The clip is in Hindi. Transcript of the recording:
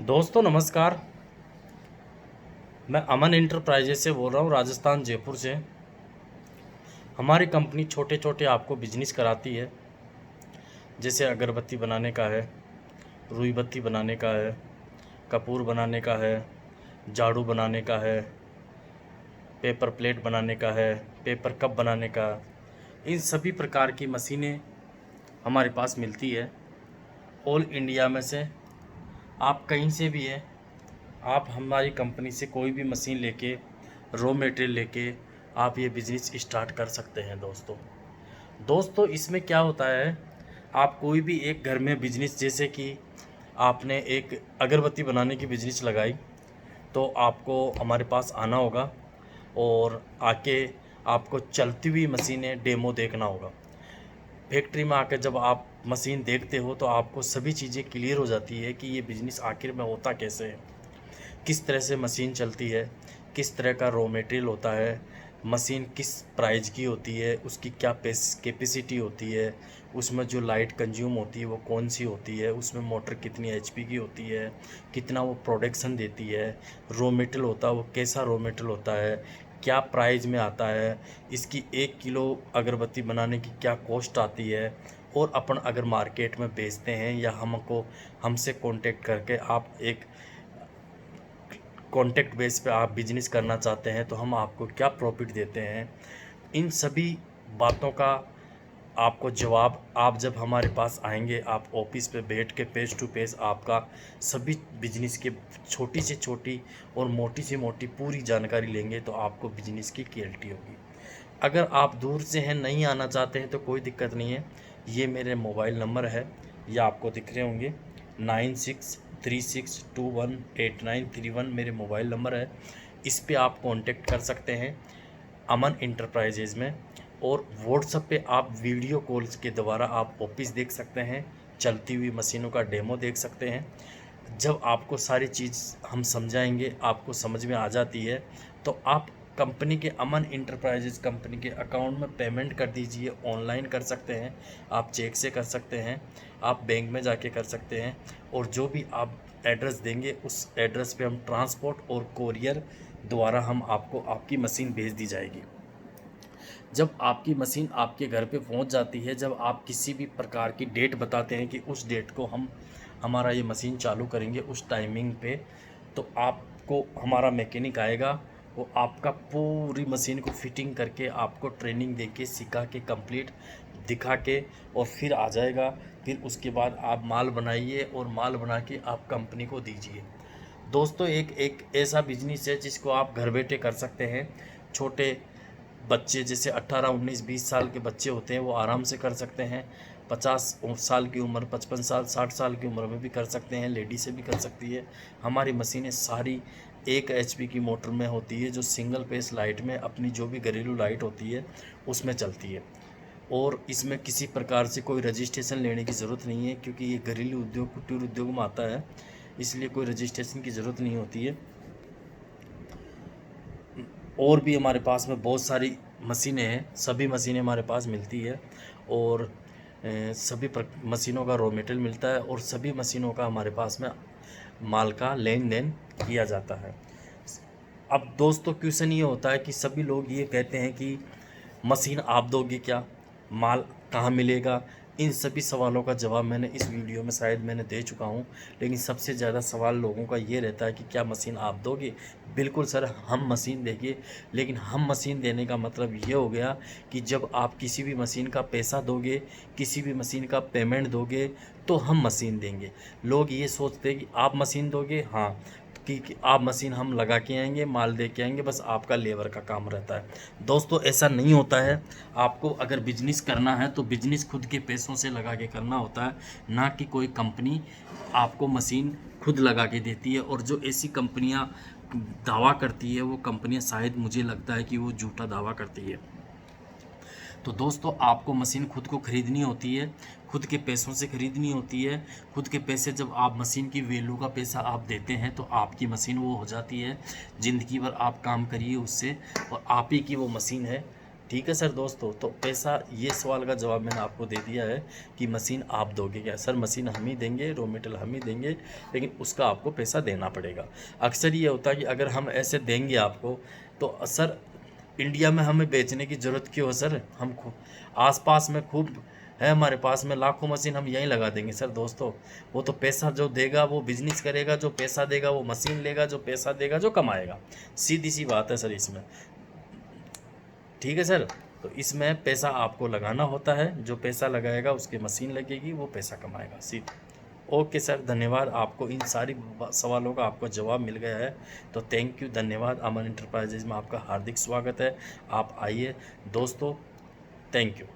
दोस्तों नमस्कार। मैं अमन इंटरप्राइजेज से बोल रहा हूँ, राजस्थान जयपुर से। हमारी कंपनी छोटे छोटे आपको बिजनेस कराती है, जैसे अगरबत्ती बनाने का है, रुई बत्ती बनाने का है, कपूर बनाने का है, झाड़ू बनाने का है, पेपर प्लेट बनाने का है, पेपर कप बनाने का। इन सभी प्रकार की मशीनें हमारे पास मिलती है। ऑल इंडिया में से आप कहीं से भी है, आप हमारी कंपनी से कोई भी मशीन लेके, रॉ मटेरियल लेके आप ये बिज़नेस स्टार्ट कर सकते हैं। दोस्तों इसमें क्या होता है, आप कोई भी एक घर में बिजनेस, जैसे कि आपने एक अगरबत्ती बनाने की बिजनेस लगाई, तो आपको हमारे पास आना होगा और आके आपको चलती हुई मशीनें डेमो देखना होगा। फैक्ट्री में आकर जब आप मशीन देखते हो तो आपको सभी चीज़ें क्लियर हो जाती है कि ये बिज़नेस आखिर में होता कैसे है, किस तरह से मशीन चलती है, किस तरह का रॉ मटेरियल होता है, मशीन किस प्राइस की होती है, उसकी क्या कैपेसिटी होती है, उसमें जो लाइट कंज्यूम होती है वो कौन सी होती है, उसमें मोटर कितनी एचपी की होती है, कितना वो प्रोडक्शन देती है, रॉ मटेरियल होता है वो कैसा रॉ मटेरियल होता है, क्या प्राइस में आता है, इसकी 1 किलो अगरबत्ती बनाने की क्या कॉस्ट आती है। और अपन अगर मार्केट में बेचते हैं या हमसे कांटेक्ट करके आप एक कॉन्टेक्ट बेस पे आप बिजनेस करना चाहते हैं तो हम आपको क्या प्रॉफिट देते हैं, इन सभी बातों का आपको जवाब आप जब हमारे पास आएंगे, आप ऑफिस पे बैठ के फेस टू फेस आपका सभी बिजनेस के छोटी से छोटी और मोटी से मोटी पूरी जानकारी लेंगे तो आपको बिजनेस की क्लैरिटी होगी। अगर आप दूर से हैं, नहीं आना चाहते हैं तो कोई दिक्कत नहीं है। ये मेरे मोबाइल नंबर है, ये आपको दिख रहे होंगे, 9636218931 मेरे मोबाइल नंबर है। इस पे आप कांटेक्ट कर सकते हैं अमन इंटरप्राइजेज़ में। और व्हाट्सएप पे आप वीडियो कॉल्स के द्वारा आप ऑफिस देख सकते हैं, चलती हुई मशीनों का डेमो देख सकते हैं। जब आपको सारी चीज़ हम समझाएंगे, आपको समझ में आ जाती है, तो आप कंपनी के अमन इंटरप्राइजेज कंपनी के अकाउंट में पेमेंट कर दीजिए। ऑनलाइन कर सकते हैं, आप चेक से कर सकते हैं, आप बैंक में जाके कर सकते हैं। और जो भी आप एड्रेस देंगे उस एड्रेस पे हम ट्रांसपोर्ट और कोरियर द्वारा हम आपको आपकी मशीन भेज दी जाएगी। जब आपकी मशीन आपके घर पे पहुंच जाती है, जब आप किसी भी प्रकार की डेट बताते हैं कि उस डेट को हम हमारा ये मशीन चालू करेंगे उस टाइमिंग पे, तो आपको हमारा मैकेनिक आएगा, वो आपका पूरी मशीन को फिटिंग करके आपको ट्रेनिंग दे के सिखा के कंप्लीट दिखा के और फिर आ जाएगा। फिर उसके बाद आप माल बनाइए और माल बना के आप कंपनी को दीजिए। दोस्तों एक एक ऐसा बिजनेस है जिसको आप घर बैठे कर सकते हैं। छोटे बच्चे जैसे 18 19 20 साल के बच्चे होते हैं वो आराम से कर सकते हैं। 50 साल की उम्र, 55 साल 60 साल की उम्र में भी कर सकते हैं, लेडी से भी कर सकती है। हमारी मशीनें सारी 1 HP की मोटर में होती है, जो सिंगल फेस लाइट में अपनी जो भी घरेलू लाइट होती है उसमें चलती है। और इसमें किसी प्रकार से कोई रजिस्ट्रेशन लेने की ज़रूरत नहीं है, क्योंकि ये घरेलू उद्योग कुटीर उद्योग में आता है, इसलिए कोई रजिस्ट्रेशन की ज़रूरत नहीं होती है। और भी हमारे पास में बहुत सारी मशीनें हैं, सभी मशीनें हमारे पास मिलती है। और सभी मशीनों का रॉ मटेरियल मिलता है और सभी मशीनों का हमारे पास में माल का लेन देन किया जाता है। अब दोस्तों क्वेश्चन ये होता है कि सभी लोग ये कहते हैं कि मशीन आप दोगे क्या, माल कहाँ मिलेगा। इन सभी सवालों का जवाब मैंने इस वीडियो में शायद मैंने दे चुका हूँ, लेकिन सबसे ज़्यादा सवाल लोगों का ये रहता है कि क्या मशीन आप दोगे। बिल्कुल सर, हम मशीन देंगे, लेकिन हम मशीन देने का मतलब ये हो गया कि जब आप किसी भी मशीन का पैसा दोगे, किसी भी मशीन का पेमेंट दोगे, तो हम मशीन देंगे। लोग ये सोचते हैं कि आप मशीन दोगे, हाँ, कि आप मशीन हम लगा के आएंगे, माल दे के आएंगे, बस आपका लेबर का काम रहता है। दोस्तों ऐसा नहीं होता है। आपको अगर बिजनेस करना है तो बिजनेस खुद के पैसों से लगा के करना होता है, ना कि कोई कंपनी आपको मशीन खुद लगा के देती है। और जो ऐसी कंपनियां दावा करती है वो कंपनियां शायद मुझे लगता है कि वो झूठा दावा करती है। तो दोस्तों आपको मशीन खुद को ख़रीदनी होती है, खुद के पैसों से ख़रीदनी होती है। खुद के पैसे जब आप मशीन की वैल्यू का पैसा आप देते हैं तो आपकी मशीन वो हो जाती है। ज़िंदगी भर आप काम करिए उससे और आप ही की वो मशीन है। ठीक है सर दोस्तों, तो पैसा, ये सवाल का जवाब मैंने आपको दे दिया है कि मशीन आप दोगे क्या? सर मशीन हम ही देंगे, रॉ मटेरियल हम ही देंगे, लेकिन उसका आपको पैसा देना पड़ेगा। अक्सर ये होता है कि अगर हम ऐसे देंगे आपको, तो सर इंडिया में हमें बेचने की ज़रूरत क्यों है सर? हम आसपास में खूब है, हमारे पास में लाखों मशीन, हम यहीं लगा देंगे सर दोस्तों। वो तो पैसा जो देगा वो बिजनेस करेगा, जो पैसा देगा वो मशीन लेगा, जो पैसा देगा जो कमाएगा। सीधी सी बात है सर इसमें। ठीक है सर, तो इसमें पैसा आपको लगाना होता है, जो पैसा लगाएगा उसकी मशीन लगेगी, वो पैसा कमाएगा सीधा। ओके सर, धन्यवाद। आपको इन सारी सवालों का आपको जवाब मिल गया है, तो थैंक यू, धन्यवाद। अमन इंटरप्राइजेज में आपका हार्दिक स्वागत है। आप आइए दोस्तों, थैंक यू।